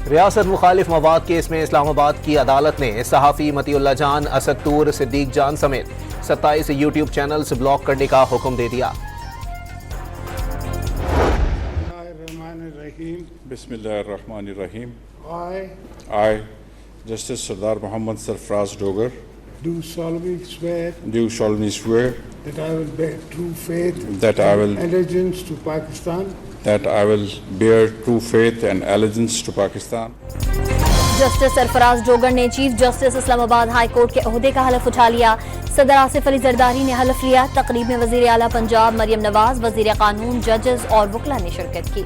रियासत मुखालिफ मवाद केस में इस्लामाबाद की अदालत ने सहाफ़ी मतीउल्लाह जान, असद तूर, सिद्दीक जान समेत 27 यूट्यूब चैनल्स ब्लॉक करने का हुक्म दे दिया। बिस्मिल्लाहिर्रहमानिर्रहीम। I, Justice Sardar Mohammad Sarfraz Dogar, do solemnly swear that I will bear true faith that I will allegiance to Pakistan. bear true faith and allegiance to Pakistan. Justice Sarfaraz Dogar ने chief justice Islamabad high court के ओहदे का हलफ उठा लिया। सदर आसिफ अली जरदारी ने हलफ लिया। तकरीब में वजीर आला पंजाब मरियम नवाज, वजीर कानून, जजेस और वकला ने शिरकत की।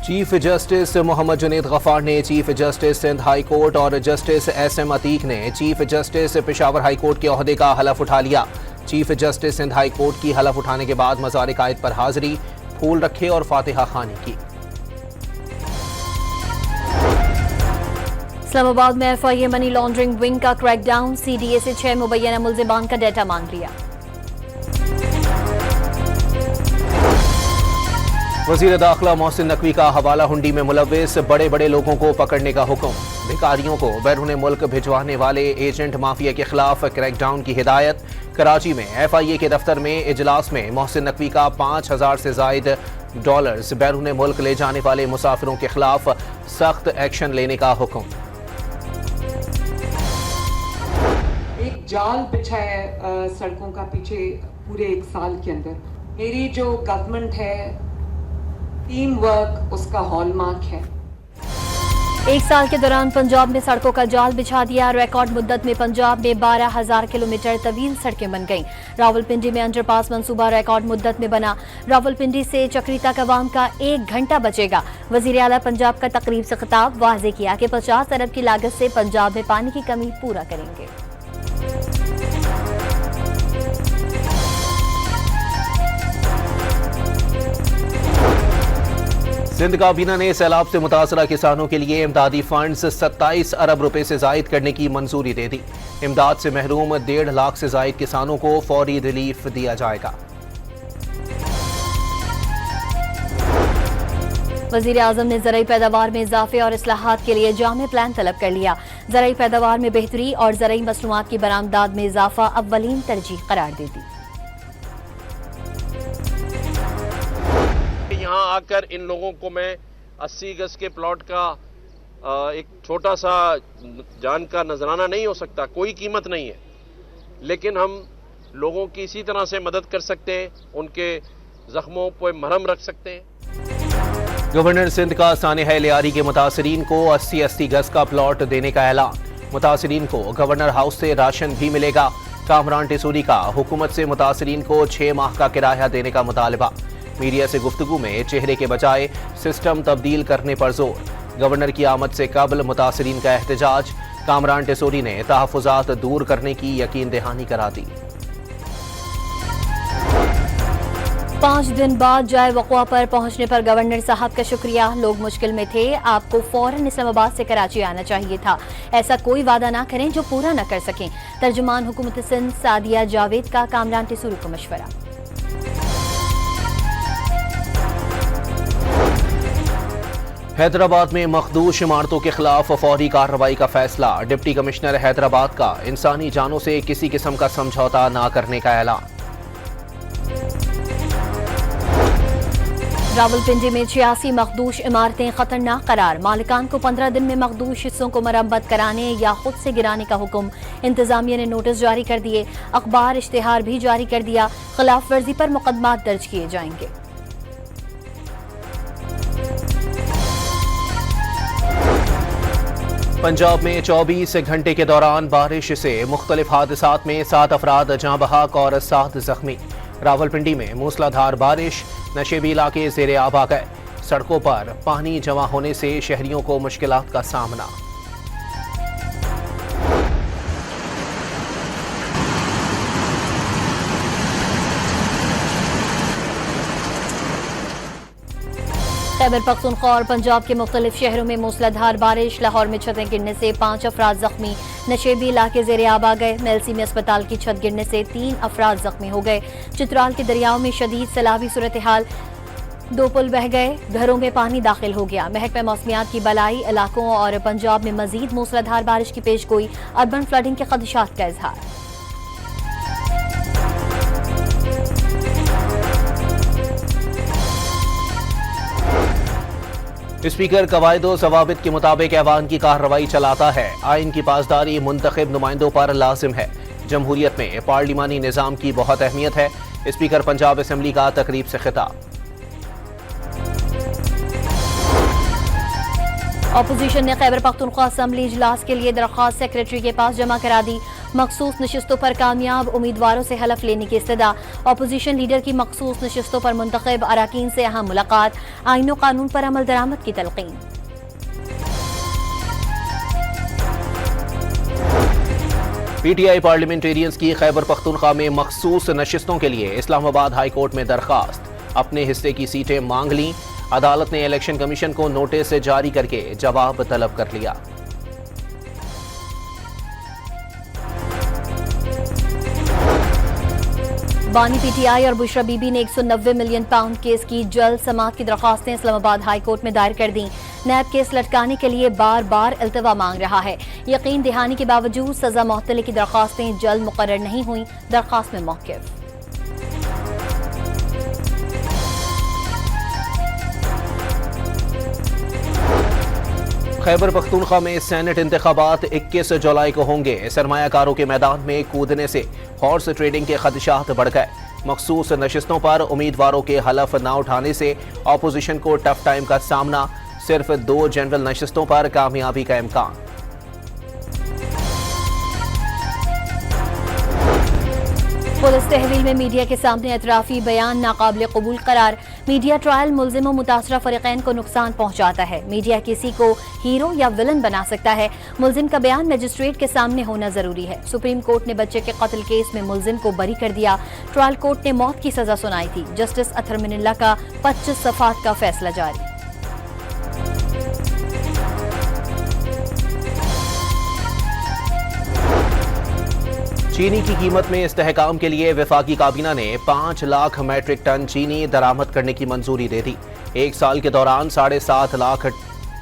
चीफ जस्टिस मोहम्मद जुनैद गफ्फार ने chief justice Sindh high court और जस्टिस SM अतीक ने chief justice Peshawar high court के ओहदे का हलफ उठा लिया। Chief justice Sindh high court की हलफ उठाने के बाद मज़ार कायद पर हाजिरी, फूल रखे और फातिहा खानी की। इस्लामाबाद में FIA मनी लॉन्ड्रिंग विंग का क्रैकडाउन, CDA से 6 मुबैना मुल्जिमान का डेटा मांग लिया। वज़ीर दाखिला मोहसिन नकवी का हवाला हुंडी में मुलव्विस, बड़े बड़े लोगों को पकड़ने का हुक्म। भिखारियों को बैरून मुल्क भिजवाने वाले एजेंट माफिया के खिलाफ क्रैकडाउन की हिदायत। कराची में FIA के दफ्तर में इजलास में मोहसिन नकवी का 5000 से जायद डॉलर्स बैरून मुल्क ले जाने वाले मुसाफिरों के खिलाफ सख्त एक्शन लेने का हुक्म। एक जाल बिछा है सड़कों का पीछे पूरे 1 साल के अंदर। मेरी जो गवर्नमेंट है, टीम वर्क उसका हॉलमार्क है। 1 साल के दौरान पंजाब में सड़कों का जाल बिछा दिया। रिकॉर्ड मुद्दत में पंजाब में 12,000 किलोमीटर तवील सड़कें बन गईं। रावलपिंडी में अंडरपास मंसूबा रिकॉर्ड मुद्दत में बना। रावलपिंडी से चक्री तक अवाम का 1 घंटा बचेगा। वजीर आला पंजाब का तकरीब से खिताब, वाज़े किया कि 50 अरब की लागत से पंजाब में पानी की कमी पूरा करेंगे। सिंध काबीना ने सैलाब से मुतासरा किसानों के लिए इमदादी फंड्स 27 अरब रुपए से जायद करने की मंजूरी दे दी। इमदाद से महरूम 1.5 लाख से जायद किसानों को फौरी रिलीफ दिया जाएगा। वज़ीर आज़म ने ज़राई पैदावार में इजाफे और इस्लाहात के लिए जामे प्लान तलब कर लिया। ज़राई पैदावार में बेहतरी और ज़राई मसनूआत की बरामदाद में इजाफा अव्वलीन तरजीह करार दे दी। यहाँ आकर इन लोगों को मैं 80 गज के प्लॉट का एक छोटा सा जान का नजराना नहीं हो सकता, कोई कीमत नहीं है, लेकिन हम लोगों की इसी तरह से मदद कर सकते हैं, उनके जख्मों पर मरहम रख सकते हैं। गवर्नर सिंध का सानेह लियारी के मुतासरीन को 80-80 गज का प्लॉट देने का ऐलान। मुतासरीन को गवर्नर हाउस से राशन भी मिलेगा। कामरान टिसूरी का हुकूमत से मुतासरीन को 6 माह का किराया देने का मुतालबा। मीडिया से गुफ्तगू में चेहरे के बजाय सिस्टम तब्दील करने पर जोर। गवर्नर की आमद से कबल मुतासरीन का एहतजाज। कामरान टिसूरी ने तहफ़्फ़ुज़ात दूर करने की यकीन दहानी करा दी। 5 दिन बाद जाए वक़्वा पर पहुंचने पर गवर्नर साहब का शुक्रिया। लोग मुश्किल में थे, आपको फौरन इस्लामाबाद से कराची आना चाहिए था। ऐसा कोई वादा ना करें जो पूरा न कर सकें। तर्जुमान हुकूमत सिंध सादिया जावेद का कामरान टिसूरी को मशवरा। हैदराबाद में मखदूश इमारतों के खिलाफ फौरी कार्रवाई का फैसला। डिप्टी कमिश्नर हैदराबाद का इंसानी जानों से किसी किस्म का समझौता न करने का ऐलान। रावलपिंडी में 86 मखदूश इमारतें खतरनाक करार। मालिकान को 15 दिन में मखदूश हिस्सों को मरम्मत कराने या खुद से गिराने का हुक्म। इंतजामिया ने नोटिस जारी कर दिए। अखबार इश्तिहार भी जारी कर दिया। खिलाफ वर्जी पर मुकदमात दर्ज किए जाएंगे। पंजाब में 24 घंटे के दौरान बारिश से मुख्तलिफ हादसात में 7 अफराद जाँ बहक और 7 जख्मी। रावलपिंडी में मूसलाधार बारिश, नशेबी इलाके ज़ेरे आब आ गए। सड़कों पर पानी जमा होने से शहरियों को मुश्किलात का सामना। खैबर पख्तूनख्वा और पंजाब के मुख्तलिफ शहरों में मूसलाधार बारिश। लाहौर में छतें गिरने से 5 अफराद जख्मी। नशेबी इलाके ज़ेरे आब आ गए। मेलसी में अस्पताल की छत गिरने से 3 अफराद जख्मी हो गए। चित्राल के दरियाओं में शदीद सैलाबी सूरत हाल, 2 पुल बह गए, घरों में पानी दाखिल हो गया। महकमा मौसमियात की बलाई इलाकों और पंजाब में मजीद मूसलाधार बारिश की पेशगोई। अर्बन फ्लडिंग के खदशात का इजहार। स्पीकर कवायदो ज़वाबित के मुताबिक ऐवान की कार्रवाई चलाता है। आइन की पासदारी मुंतखब नुमाइंदों पर लाजिम है। जमहूरियत में पार्लिमानी निज़ाम की बहुत अहमियत है। स्पीकर पंजाब असम्बली का तकरीब से खिताब। अपोजिशन ने खैबर पख्तूनख्वा असम्बली इजलास के लिए दरख्वास्त सेक्रेटरी के पास जमा करा दी। मखसूस नशिस्तों पर कामयाब उम्मीदवारों से हलफ लेने की इस्तदा। अपोजिशन लीडर की मखसूस नशिस्तों पर मुंतखब अराकीन से अहम मुलाकात। आईन व कानून पर अमल दरामद की तलकीन। पीटीआई पार्लियामेंटेरियंस की खैबर पख्तूनख्वा में मखसूस नशिस्तों के लिए इस्लामाबाद हाई कोर्ट में दरखास्त। अपने हिस्से की सीटें मांग लीं। अदालत ने इलेक्शन कमीशन को नोटिस जारी करके जवाब तलब कर लिया। बानी पीटीआई और बुशरा बीबी ने 190 मिलियन पाउंड केस की जल्द समाअत की दरखास्तें इस्लामाबाद हाई कोर्ट में दायर कर दी। नैब केस लटकाने के लिए बार बार इल्तवा मांग रहा है। यकीन दहानी के बावजूद सजा मुअत्तली की दरखास्तें जल्द मुकर्रर नहीं हुई। दरखास्त में मौक़िफ़। खैबर पख्तूनख्वा में सेनेट इंतखाबात 21 जुलाई को होंगे। सरमायाकारों के मैदान में कूदने से हॉर्स ट्रेडिंग के खदशात बढ़ गए। मखसूस नशिस्तों पर उम्मीदवारों के हलफ न उठाने से अपोजिशन को टफ टाइम का सामना। सिर्फ 2 जनरल नशिस्तों पर कामयाबी का इम्कान। पुलिस तहवील में मीडिया के सामने एतराफी बयान नाकाबिल कबूल करार। मीडिया ट्रायल मुल्जिम मुतासरा फरीकैन को नुकसान पहुंचाता है। मीडिया किसी को हीरो या विलन बना सकता है। मुल्जिम का बयान मजिस्ट्रेट के सामने होना जरूरी है। सुप्रीम कोर्ट ने बच्चे के कत्ल केस में मुल्जिम को बरी कर दिया। ट्रायल कोर्ट ने मौत की सजा सुनाई थी। जस्टिस अतहर मिनल्ला का 25 सफ़ात का फैसला जारी। चीनी की कीमत में इस्तेहकाम के लिए वफाकी काबीना ने 5 लाख मैट्रिक टन चीनी दरामद करने की मंजूरी दे दी। 1 साल के दौरान 7.5 लाख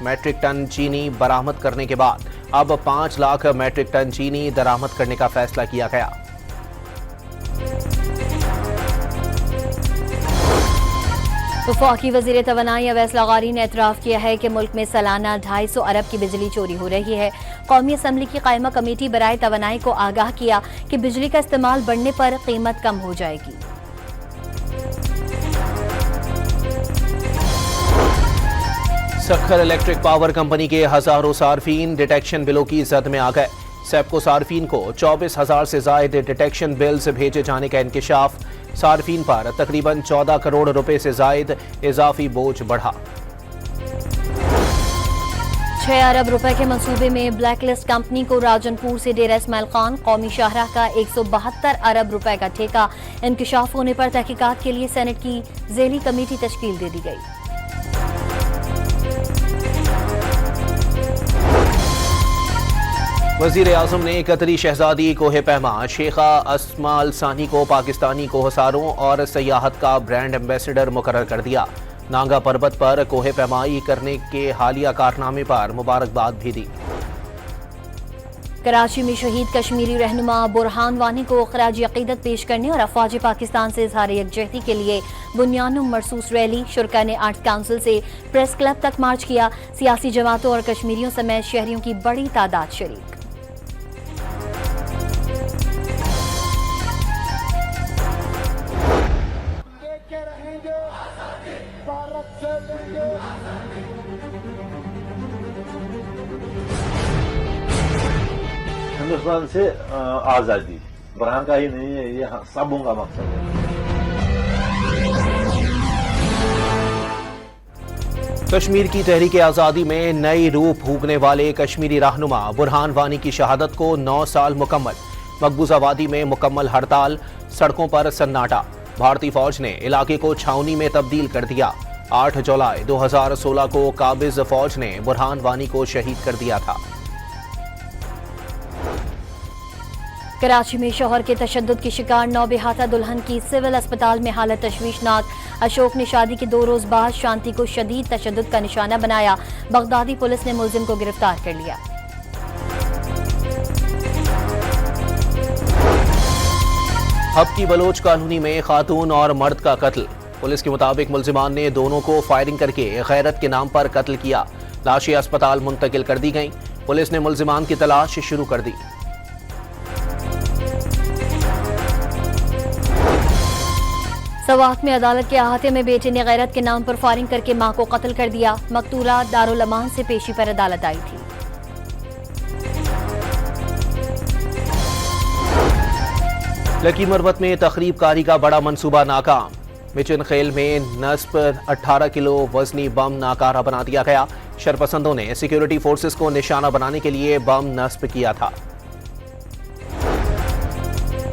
मैट्रिक टन चीनी बरामद करने के बाद अब 5 लाख मैट्रिक टन चीनी दरामद करने का फैसला किया गया। वफाकी वज़ीर तवानाई अवैस लगारी ने एतराफ़ किया है कि मुल्क में सालाना 250 अरब की बिजली चोरी हो रही है। कौमी असम्बली की कायमा कमेटी बराए तवानाई को आगाह किया कि बिजली का इस्तेमाल बढ़ने पर कीमत कम हो जाएगी। सखर इलेक्ट्रिक पावर कंपनी के हजारों सार्फिन डिटेक्शन बिलों की जद में आ गए। सेपको सार्फिन को 24,000 से ज्यादा डिटेक्शन बिल्स भेजे जाने का इंकशाफ। सार्फिन पर तकरीबन 14 करोड़ रुपए से ज्यादा इजाफी बोझ बढ़ा। 6 अरब रुपए के मंसूबे में ब्लैकलिस्ट कंपनी को राजनपुर से डेरा इस्माइल खान कौमी शाहराह का 172 अरब रुपए का ठेका। इंकशाफ होने पर तहकीकात के लिए सेनेट की ज़ेली कमेटी तश्कील दे दी गई। वजीर आजम ने कतरी शहजादी कोहे पैमा शेखा अस्मा अल सानी को पाकिस्तानी कोहसारों और सयाहत का ब्रांड एम्बेसडर मुकर्रर कर दिया। नांगा पर्वत पर कोहे पैमाई करने के हालिया कारनामे पर मुबारकबाद भी दी। कराची में शहीद कश्मीरी रहनुमा बुरहान वानी को खराज अकीदत पेश करने और अफवाज पाकिस्तान से इजहार यकजहती के लिए बुनियानुम मरसूस रैली। शुरका ने आर्ट्स काउंसिल से प्रेस क्लब तक मार्च किया। सियासी जमातों और कश्मीरियों समेत शहरियों की बड़ी तादाद शरीक। हिंदुस्तान से आज़ादी बुरहान का ही नहीं है, ये सबों का मकसद है। कश्मीर की तहरीक आज़ादी में नई रूह फूंकने वाले कश्मीरी रहनुमा बुरहान वानी की शहादत को 9 साल मुकम्मल। मकबूजा वादी में मुकम्मल हड़ताल, सड़कों पर सन्नाटा। भारतीय फौज ने इलाके को छावनी में तब्दील कर दिया। 8 जुलाई 2016 को काबिज फौज ने बुरहान वानी को शहीद कर दिया था। कराची में शौहर के तशद्दुद की शिकार 9 बेहाता दुल्हन की सिविल अस्पताल में हालत तशवीशनाक। अशोक ने शादी के 2 रोज बाद शांति को शदीद तशद्दुद का निशाना बनाया। बगदादी पुलिस ने मुलजिम को गिरफ्तार कर लिया। हब की बलोच कॉलोनी में खातून और मर्द का कत्ल। पुलिस के मुताबिक मुलजिमान ने दोनों को फायरिंग करके गैरत के नाम पर कत्ल किया। लाशें अस्पताल मुंतकिल कर दी गईं। पुलिस ने मुलजिमान की तलाश शुरू कर दी। सवात में अदालत के अहाते में बेटे ने गैरत के नाम पर फायरिंग करके मां को कत्ल कर दिया। मकतूला दारुल अमान से पेशी पर अदालत आई थी। लकी मरवत में तखरीब कारी का बड़ा मंसूबा नाकाम। मिचन खेल में नस्ब 18 किलो वजनी बम नाकारा बना दिया गया। शरपसंदों ने सिक्योरिटी फोर्सेस को निशाना बनाने के लिए बम नस्ब किया था।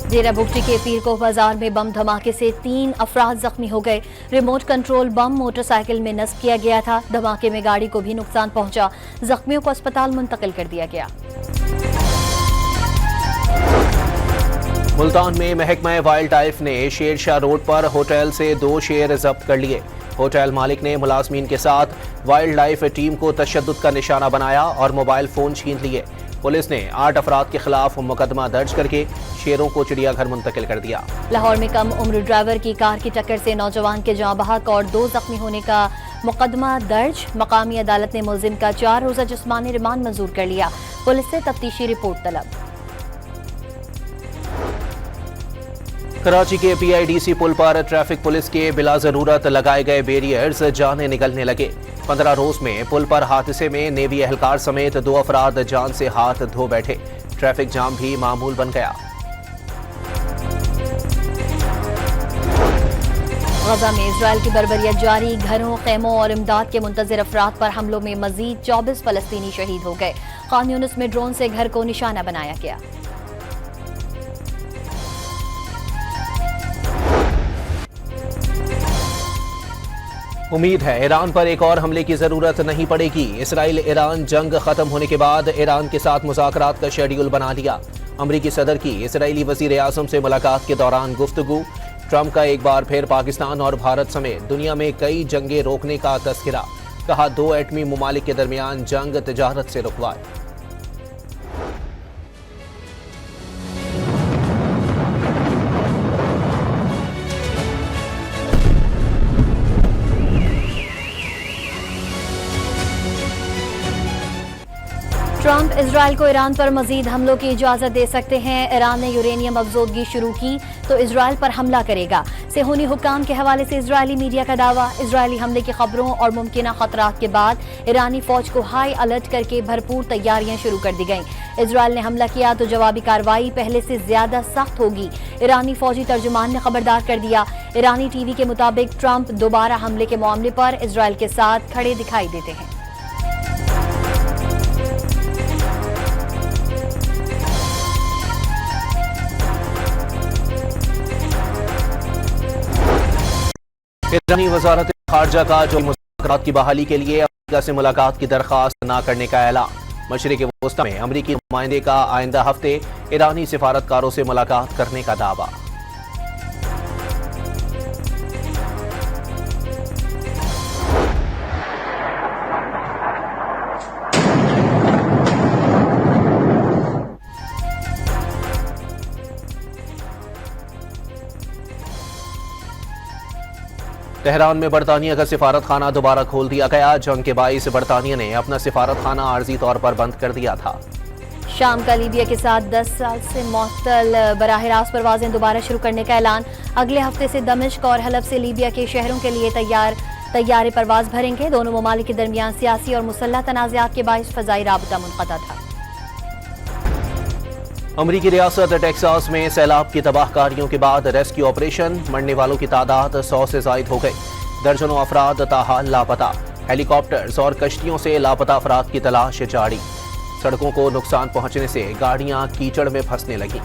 जेरा बुगटी के पीरकोह बाजार में बम धमाके से 3 अफराद जख्मी हो गए। रिमोट कंट्रोल बम मोटरसाइकिल में नस्ब किया गया था। धमाके में गाड़ी को भी नुकसान पहुंचा। जख्मियों को अस्पताल मुंतकिल कर दिया गया। मुल्तान में महकमा वाइल्ड लाइफ ने शेरशाह रोड पर होटल से 2 शेर जब्त कर लिए। होटल मालिक ने मुलाजमीन के साथ वाइल्ड लाइफ टीम को तशद्दुद का निशाना बनाया और मोबाइल फोन छीन लिए। पुलिस ने 8 अफराद के खिलाफ मुकदमा दर्ज करके शेरों को चिड़ियाघर मुंतकिल कर दिया। लाहौर में कम उम्र ड्राइवर की कार की टक्कर से नौजवान के जाँ बहक और 2 जख्मी होने का मुकदमा दर्ज। मकामी अदालत ने मुलजिम का 4 रोजा जिस्मानी रिमांड मंजूर कर लिया। पुलिस से तफ्तीशी रिपोर्ट तलब। कराची के PIDC पुल पर ट्रैफिक पुलिस के बिला जरूरत लगाए गए बैरियर्स जाने निकलने लगे। 15 रोज में पुल पर हादसे में नेवी एहलकार समेत 2 अफराद जान से हाथ धो बैठे। ट्रैफिक जाम भी मामूल बन गया। गजा में इजराइल की बर्बरियत जारी। घरों, खेमों और इमदाद के मुंतजिर अफराद पर हमलों में मजीद 24 फलस्तीनी शहीद हो गए। खान यूनिस में ड्रोन से घर को निशाना बनाया गया। उम्मीद है ईरान पर एक और हमले की जरूरत नहीं पड़ेगी। इसराइल ईरान जंग खत्म होने के बाद ईरान के साथ मुज़ाकरात का शेड्यूल बना लिया। अमरीकी सदर की इसराइली वज़ीर आज़म से मुलाकात के दौरान गुफ्तगू। ट्रंप का एक बार फिर पाकिस्तान और भारत समेत दुनिया में कई जंगें रोकने का तस्करा। कहा 2 एटमी मुमालिक के दरमियान जंग तिजारत से रुकवाए। ट्रंप इजराइल को ईरान पर मजीद हमलों की इजाजत दे सकते हैं। ईरान ने यूरेनियम अफजोदगी शुरू की तो इजराइल पर हमला करेगा। सेहूनी हुक्काम के हवाले से इजरायली मीडिया का दावा। इजरायली हमले की खबरों और मुमकिन खतरात के बाद ईरानी फौज को हाई अलर्ट करके भरपूर तैयारियां शुरू कर दी गईं। इजराइल ने हमला किया तो जवाबी कार्रवाई पहले से ज्यादा सख्त होगी। ईरानी फौजी तर्जुमान ने खबरदार कर दिया। ईरानी टीवी के मुताबिक ट्रंप दोबारा हमले के मामले पर इजराइल के साथ खड़े दिखाई देते हैं। ईरानी वजारत खारजा का जो मुज़ाकरात की बहाली के लिए अमेरिका से मुलाकात की दरख्वास्त न करने का ऐलान। मशरिक़ वस्ता में अमेरिकी नुमाइंदे का आइंदा हफ्ते ईरानी सिफारतकारों से मुलाकात करने का दावा। तेहरान में बरतानिया का सिफारत खाना दोबारा खोल दिया गया। जंग के बाइस बरतानिया ने अपना सिफारत खाना आर्जी तौर पर बंद कर दिया था। शाम का लीबिया के साथ 10 साल से मुअत्तल बराह रास्त परवाजें दोबारा शुरू करने का ऐलान। अगले हफ्ते से दमिश्क और हलब से लीबिया के शहरों के लिए तैयारे परवाज भरेंगे। दोनों ममालिक के दरमियान सियासी और मुसल्लह तनाज़ात के बाइस फ़ज़ाई राबता मुनक़ता था। अमरीकी रियासत टेक्सास में सैलाब की तबाहकारियों के बाद रेस्क्यू ऑपरेशन। मरने वालों की तादाद 100 से ज़ायद हो गई। दर्जनों अफराद ताहाल लापता। हेलीकॉप्टर्स और कश्तियों से लापता अफराद की तलाश जारी। सड़कों को नुकसान पहुंचने से गाड़ियां कीचड़ में फंसने लगीं।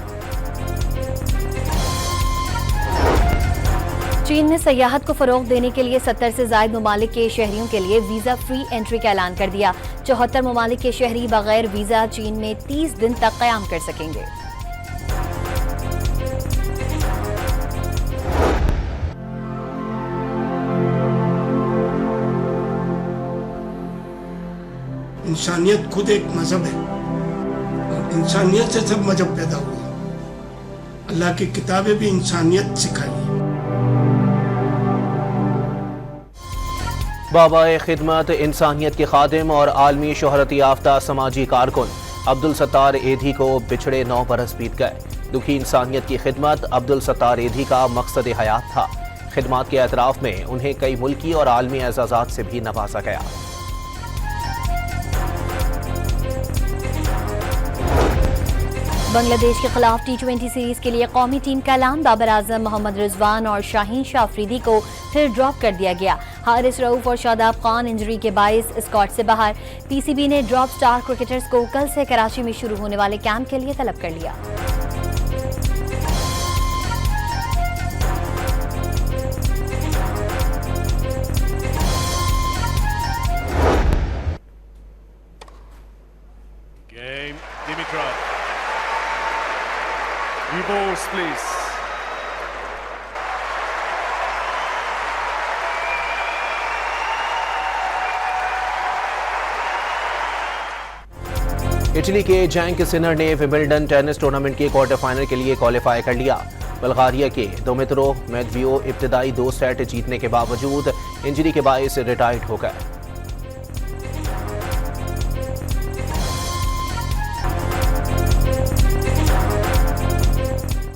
चीन ने सयाहत को फरोग देने के लिए 70 से ज्यादा ममालिक के शहरियों के लिए वीजा फ्री एंट्री का ऐलान कर दिया। 74 ममालिक के शहरी बगैर वीजा चीन में 30 दिन तक कयाम कर सकेंगे। इंसानियत खुद एक मजहब है और इंसानियत से सब मजहब पैदा हुए। अल्लाह की किताबें भी इंसानियत सिखाई। बाबा खिदमत, इंसानियत के खादिम और आलमी शोहरत याफ्ता समाजी कारकुन अब्दुल सत्तार एधी को बिछड़े 9 बरस बीत गए। दुखी इंसानियत की खिदमत अब्दुल सत्तार एधी का मकसद हयात था। खिदमत के एतराफ़ में उन्हें कई मुल्की और आलमी एजाज़ात से भी नवाजा गया। बांग्लादेश के खिलाफ T20 सीरीज के लिए कौमी टीम का ऐलान। बाबर आजम, मोहम्मद रिजवान और शाहीन शाह अफरीदी को फिर ड्रॉप कर दिया गया। हारिस रऊफ और शादाब खान इंजरी के बायस स्क्वाड से बाहर। PCB ने ड्रॉप स्टार क्रिकेटर्स को कल से कराची में शुरू होने वाले कैंप के लिए तलब कर लिया। Game, Dimitrov. New balls, please. Italy के जैंक सिनर ने विंबलडन टेनिस टूर्नामेंट के क्वार्टर फाइनल के लिए क्वालिफाई कर लिया। बल्गारिया के दोमित्रो मेदवियोव इब्तदाई 2 सेट जीतने के बावजूद इंजरी के बायस रिटायर्ड हो गए।